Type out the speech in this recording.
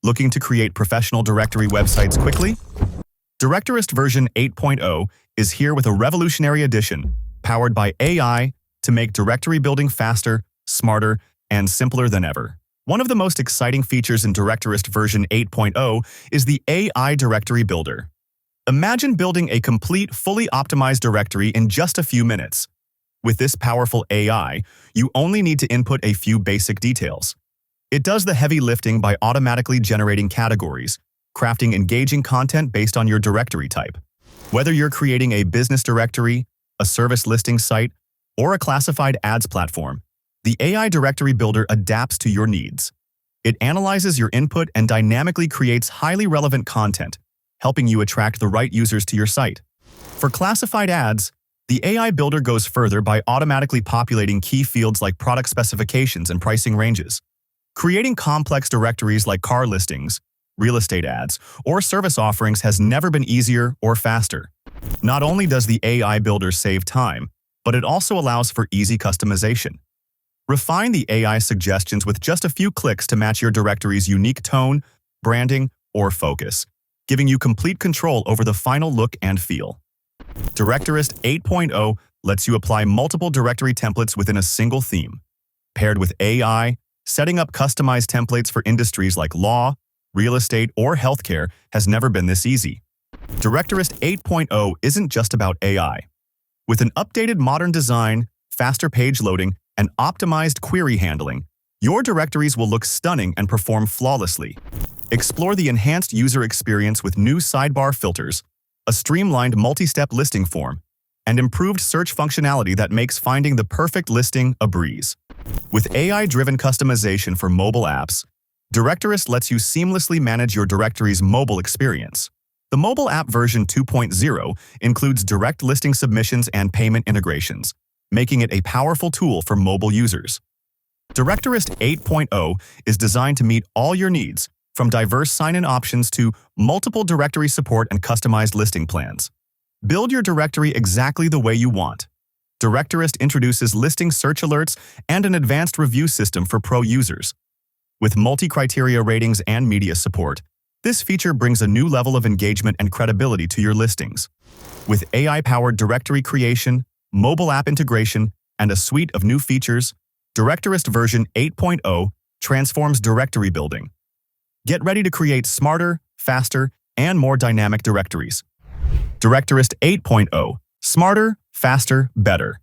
Looking to create professional directory websites quickly? Directorist version 8.0 is here with a revolutionary addition, powered by AI to make directory building faster, smarter, and simpler than ever. One of the most exciting features in Directorist version 8.0 is the AI Directory Builder. Imagine building a complete, fully optimized directory in just a few minutes. With this powerful AI, you only need to input a few basic details. It does the heavy lifting by automatically generating categories, crafting engaging content based on your directory type. Whether you're creating a business directory, a service listing site, or a classified ads platform, the AI Directory Builder adapts to your needs. It analyzes your input and dynamically creates highly relevant content, helping you attract the right users to your site. For classified ads, the AI Builder goes further by automatically populating key fields like product specifications and pricing ranges. Creating complex directories like car listings, real estate ads, or service offerings has never been easier or faster. Not only does the AI Builder save time, but it also allows for easy customization. Refine the AI suggestions with just a few clicks to match your directory's unique tone, branding, or focus, giving you complete control over the final look and feel. Directorist 8.0 lets you apply multiple directory templates within a single theme. Paired with AI, setting up customized templates for industries like law, real estate, or healthcare has never been this easy. Directorist 8.0 isn't just about AI. With an updated modern design, faster page loading, and optimized query handling, your directories will look stunning and perform flawlessly. Explore the enhanced user experience with new sidebar filters, a streamlined multi-step listing form, and improved search functionality that makes finding the perfect listing a breeze. With AI-driven customization for mobile apps, Directorist lets you seamlessly manage your directory's mobile experience. The mobile app version 2.0 includes direct listing submissions and payment integrations, making it a powerful tool for mobile users. Directorist 8.0 is designed to meet all your needs, from diverse sign-in options to multiple directory support and customized listing plans. Build your directory exactly the way you want. Directorist introduces listing search alerts and an advanced review system for pro users. With multi-criteria ratings and media support, this feature brings a new level of engagement and credibility to your listings. With AI-powered directory creation, mobile app integration, and a suite of new features, Directorist version 8.0 transforms directory building. Get ready to create smarter, faster, and more dynamic directories. Directorist 8.0. Smarter, faster, better.